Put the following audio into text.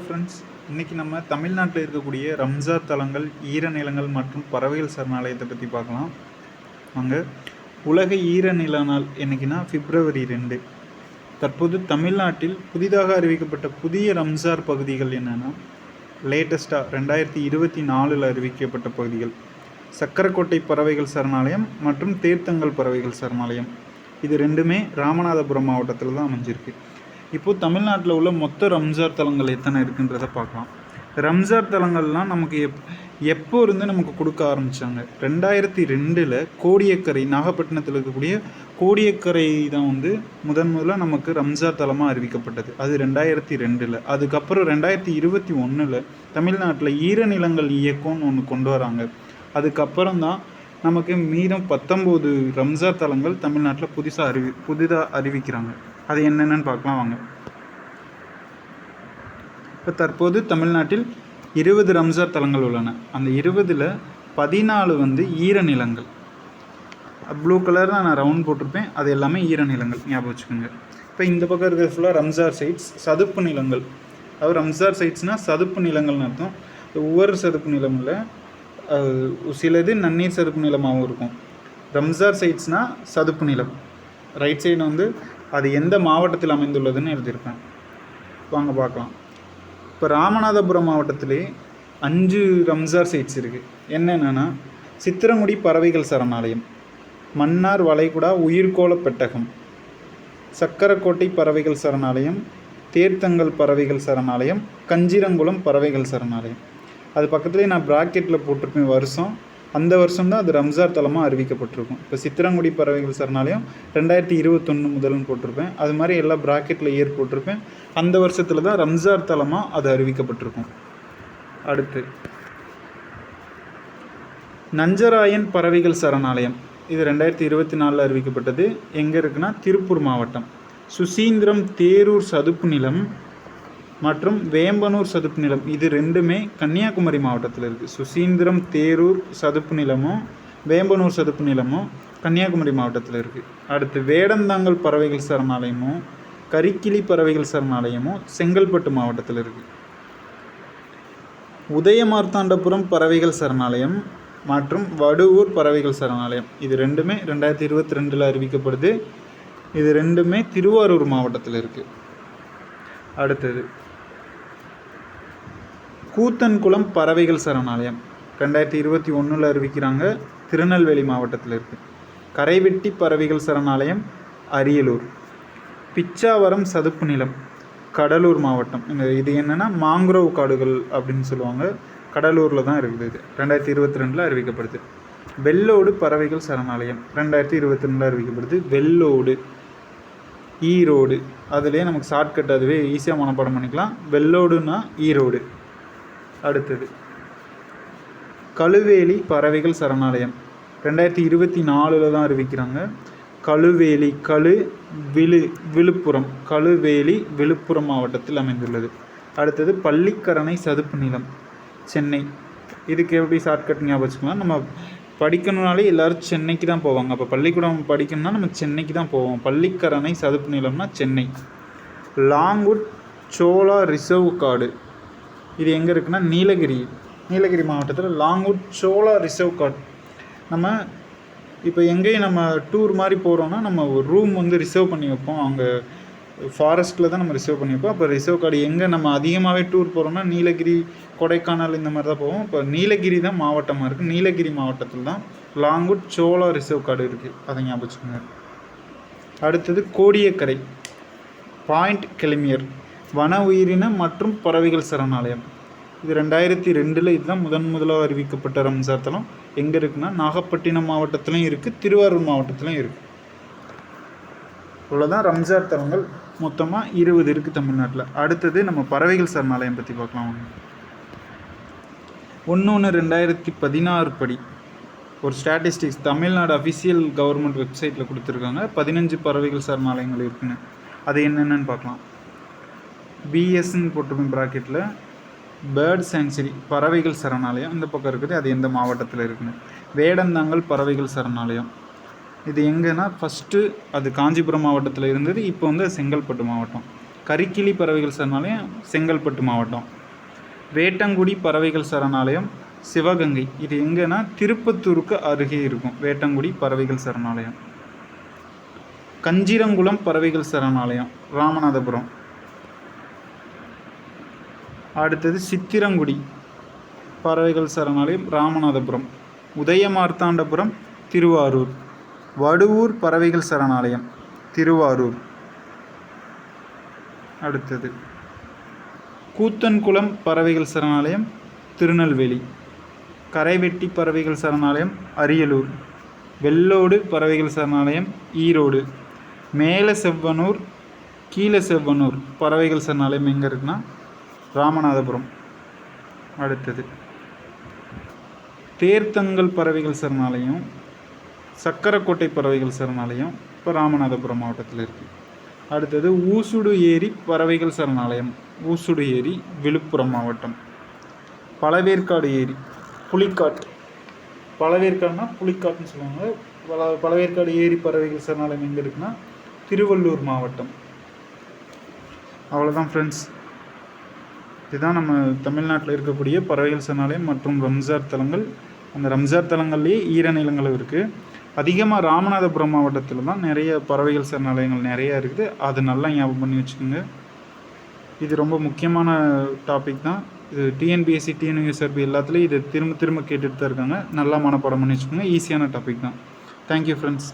Friends, இன்றைக்கி நம்ம தமிழ்நாட்டில் இருக்கக்கூடிய ரம்சார் தலங்கள், ஈரநிலங்கள் மற்றும் பறவைகள் சரணாலயத்தை பற்றி பார்க்கலாம். வாங்க. உலக ஈரநில நாள் என்னைக்குன்னா February 2. தற்போது தமிழ்நாட்டில் புதிதாக அறிவிக்கப்பட்ட புதிய ரம்சார் பகுதிகள் என்னென்னா, லேட்டஸ்ட்டாக 2024 அறிவிக்கப்பட்ட பகுதிகள் சக்கரக்கோட்டை பறவைகள் சரணாலயம் மற்றும் தேர்த்தங்கல் பறவைகள் சரணாலயம். இது ரெண்டுமே ராமநாதபுரம் மாவட்டத்தில் தான் அமைஞ்சிருக்கு. இப்போது தமிழ்நாட்டில் உள்ள மொத்த ரம்சார் தலங்கள் எத்தனை இருக்குன்றதை பார்க்கலாம். ரம்சார் தலங்கள்லாம் நமக்கு எப்போ இருந்து நமக்கு கொடுக்க ஆரம்பித்தாங்க? 2002 கோடியக்கரை, நாகப்பட்டினத்தில் இருக்கக்கூடிய கோடியக்கரை தான் முதல்ல நமக்கு ரம்சார் தலமாக அறிவிக்கப்பட்டது. அது 2002. அதுக்கப்புறம் 2021 தமிழ்நாட்டில் ஈரநிலங்கள் இயக்கம்னு ஒன்று கொண்டு வராங்க. அதுக்கப்புறம் தான் நமக்கு மீதம் 19 ரம்சார் தலங்கள் தமிழ்நாட்டில் புதிதாக அறிவிக்கிறாங்க. அது என்னென்னு பார்க்கலாம் வாங்க. இப்போ தற்போது தமிழ்நாட்டில் 20 ரம்சார் தலங்கள் உள்ளன. அந்த 20ல் 14 ஈரநிலங்கள். ப்ளூ கலர் தான் நான் ரவுண்ட் போட்டிருப்பேன், அது எல்லாமே ஈரநிலங்கள், ஞாபகம் வச்சுக்கோங்க. இப்போ இந்த பக்கம் இருக்கிறது ஃபுல்லாக ரம்சார் சைட்ஸ், சதுப்பு நிலங்கள். அது ரம்சார் சைட்ஸ்னால் சதுப்பு நிலங்கள்னு அர்த்தம். ஒவ்வொரு சதுப்பு நிலமில் சிலது நன்னீர் சதுப்பு நிலமாகவும் இருக்கும். ரம்சார் சைட்ஸ்னால் சதுப்பு நிலம். ரைட் சைடு அது எந்த மாவட்டத்தில் அமைந்துள்ளதுன்னு எழுதியிருப்பேன். வாங்க பார்க்கலாம். இப்போ ராமநாதபுரம் மாவட்டத்திலே 5 ரம்சார் சைட்ஸ் இருக்குது. என்னென்னா, சித்திரங்குடி பறவைகள் சரணாலயம், மன்னார் வளைகுடா உயிர்கோள பெட்டகம், சக்கரக்கோட்டை பறவைகள் சரணாலயம், தேர்த்தங்கல் பறவைகள் சரணாலயம், கஞ்சிரங்குளம் பறவைகள் சரணாலயம். அது பக்கத்துலேயே நான் ப்ராக்கெட்டில் போட்டிருப்பேன் வருஷம். அந்த வருஷம்தான் அது ரம்சார் தலமாக அறிவிக்கப்பட்டிருக்கும். இப்போ சித்திரங்குடி பறவைகள் சரணாலயம் 2021 முதல்னு போட்டிருப்பேன். அது மாதிரி எல்லா ப்ராக்கெட்டில் இயர் போட்டிருப்பேன். அந்த வருஷத்தில் தான் ரம்சார் தலமாக அது அறிவிக்கப்பட்டிருக்கும். அடுத்து நஞ்சராயன் பறவைகள் சரணாலயம். இது 2024 அறிவிக்கப்பட்டது. எங்கே இருக்குன்னா திருப்பூர் மாவட்டம். சுசீந்திரம் தேரூர் சதுப்பு நிலம் மற்றும் வேம்பனூர் சதுப்பு நிலம், இது ரெண்டுமே கன்னியாகுமரி மாவட்டத்தில் இருக்குது. சுசீந்திரம் தேரூர் சதுப்பு நிலமும் வேம்பனூர் சதுப்பு நிலமும் கன்னியாகுமரி மாவட்டத்தில் இருக்குது. அடுத்து வேடந்தாங்கல் பறவைகள் சரணாலயமும் கரிக்கிளி பறவைகள் சரணாலயமும் செங்கல்பட்டு மாவட்டத்தில் இருக்குது. உதயமார்த்தாண்டபுரம் பறவைகள் சரணாலயம் மற்றும் வடுவூர் பறவைகள் சரணாலயம், இது ரெண்டுமே 2022 அறிவிக்கப்படுது. இது ரெண்டுமே திருவாரூர் மாவட்டத்தில் இருக்குது. அடுத்தது கூத்தன்குளம் பறவைகள் சரணாலயம் 2021 அறிவிக்கிறாங்க. திருநெல்வேலி மாவட்டத்தில் இருக்குது. கரைவெட்டி பறவைகள் சரணாலயம் அரியலூர். பிச்சாவரம் சதுப்பு நிலம் கடலூர் மாவட்டம். இது என்னென்னா மாங்குரோவ் காடுகள் அப்படின்னு சொல்லுவாங்க. கடலூரில் தான் இருக்குது. இது 2022 அறிவிக்கப்படுது. வெள்ளோடு பறவைகள் சரணாலயம் 2022 அறிவிக்கப்படுது. வெள்ளோடு, ஈரோடு, அதுலேயே நமக்கு ஷார்ட்கட், அதுவே ஈஸியாக மனப்பாடம் பண்ணிக்கலாம். வெள்ளோடுனா ஈரோடு. அடுத்தது கழுவேலி பறவைகள் சரணாலயம் 2024 தான் அறிவிக்கிறாங்க. கழுவேலி, விழுப்புரம், கழுவேலி விழுப்புரம் மாவட்டத்தில் அமைந்துள்ளது. அடுத்தது பள்ளிக்கரணை சதுப்பு நிலம் சென்னை. இதுக்கு எப்படி ஷார்ட்கட் ஞாபகம் வச்சுக்கலாம்? நம்ம படிக்கணுனாலே எல்லோரும் சென்னைக்கு தான் போவாங்க. அப்போ பள்ளிக்கூடம் படிக்கணும்னா நம்ம சென்னைக்கு தான் போவோம். பள்ளிக்கரணை சதுப்பு நிலம்னா சென்னை. லாங்வுட் சோலா ரிசர்வ் காடு, இது எங்கே இருக்குன்னா நீலகிரி மாவட்டத்தில் லாங்வுட் சோலா ரிசர்வ் காடு. நம்ம இப்போ எங்கேயும் நம்ம டூர் மாதிரி போகிறோன்னா நம்ம ஒரு ரூம் ரிசர்வ் பண்ணி வைப்போம். அங்கே ஃபாரஸ்ட்டில் தான் நம்ம ரிசர்வ் பண்ணி வைப்போம். அப்போ ரிசர்வ் காடு எங்கே நம்ம அதிகமாகவே டூர் போகிறோம்னா நீலகிரி, கொடைக்கானல், இந்த மாதிரி தான் போவோம். இப்போ நீலகிரி தான் மாவட்டமாக இருக்குது. நீலகிரி மாவட்டத்தில் தான் லாங்வுட் சோலா ரிசர்வ் காடு இருக்குது. அதை ஞாபகம் வச்சுக்கோங்க. அடுத்தது கோடியக்கரை பாயிண்ட் கெலிமியர் வன உயிரின மற்றும் பறவைகள் சரணாலயம். இது 2002 இதுதான் முதலாக அறிவிக்கப்பட்ட ரம்சார் தலம். எங்கே இருக்குன்னா நாகப்பட்டினம் மாவட்டத்திலையும் இருக்குது, திருவாரூர் மாவட்டத்திலையும் இருக்குது. இவ்வளோதான் ரம்சார் தலங்கள். மொத்தமாக 20 இருக்குது தமிழ்நாட்டில். அடுத்தது நம்ம பறவைகள் சரணாலயம் பற்றி பார்க்கலாம். 1/1/2016 படி ஒரு ஸ்டாட்டிஸ்டிக்ஸ் தமிழ்நாடு அஃபிஷியல் கவர்மெண்ட் வெப்சைட்டில் கொடுத்துருக்காங்க. 15 பறவைகள் சரணாலயங்கள் இருக்குன்னு. அது என்னென்னு பார்க்கலாம். பிஎஸ்ன்னு போட்டிருக்கோம் ப்ராக்கெட்டில். பேர்ட் சாங்சுரி பறவைகள் சரணாலயம் இந்த பக்கம் இருக்குது. அது எந்த மாவட்டத்தில் இருக்குன்னு. வேடந்தாங்கல் பறவைகள் சரணாலயம், இது எங்கன்னா ஃபஸ்ட்டு அது காஞ்சிபுரம் மாவட்டத்தில் இருந்தது. இப்போ செங்கல்பட்டு மாவட்டம். கரிக்கிளி பறவைகள் சரணாலயம் செங்கல்பட்டு மாவட்டம். வேட்டங்குடி பறவைகள் சரணாலயம் சிவகங்கை. இது எங்கன்னா திருப்பத்தூருக்கு அருகே இருக்கும் வேட்டங்குடி பறவைகள் சரணாலயம். கஞ்சிரங்குளம் பறவைகள் சரணாலயம் ராமநாதபுரம். அடுத்தது சித்திரங்குடி பறவைகள் சரணாலயம் ராமநாதபுரம். உதயமார்த்தாண்டபுரம் திருவாரூர். வடுவூர் பறவைகள் சரணாலயம் திருவாரூர். அடுத்தது கூத்தன்குளம் பறவைகள் சரணாலயம் திருநெல்வேலி. கரைவெட்டி பறவைகள் சரணாலயம் அரியலூர். வெள்ளோடு பறவைகள் சரணாலயம் ஈரோடு. மேல செவ்வனூர் கீழ செவ்வனூர் பறவைகள் சரணாலயம் எங்கே இருக்குன்னா ராமநாதபுரம். அடுத்தது தேர்த்தங்கல் பறவைகள் சரணாலயம் சக்கரக்கோட்டை பறவைகள் சரணாலயம் இப்போ ராமநாதபுரம் மாவட்டத்தில் இருக்குது. அடுத்தது ஊசுடு ஏரி பறவைகள் சரணாலயம் ஊசுடு ஏரி விழுப்புரம் மாவட்டம். பழவேற்காடு ஏரி புலிக்காட்டு. பழவேற்காடுனா புலிக்காட்டுன்னு சொல்லுவாங்க. பழவேற்காடு ஏரி பறவைகள் சரணாலயம் எங்கே இருக்குன்னா திருவள்ளூர் மாவட்டம். அவ்வளோதான் ஃப்ரெண்ட்ஸ். இதுதான் நம்ம தமிழ்நாட்டில் இருக்கக்கூடிய பறவைகள் சரணாலயம் மற்றும் ரம்சார் தலங்கள். அந்த ரம்சார் தலங்கள்லேயே ஈரநிலங்களும் இருக்குது. அதிகமாக ராமநாதபுரம் மாவட்டத்தில் தான் நிறைய பறவைகள் சரணாலயங்கள் நிறையா இருக்குது. அது நல்லா ஞாபகம் பண்ணி வச்சுக்கோங்க. இது ரொம்ப முக்கியமான டாபிக் தான். இது டிஎன்பிஎஸ்சி டிஎன்யூஎஸ்ஆர்பி எல்லாத்துலேயும் இது திரும்ப திரும்ப கேட்டுட்டு தான் இருக்காங்க. நல்லா மனப்பாடம் பண்ணி வச்சுக்கோங்க. ஈஸியான டாபிக் தான். Thank you friends.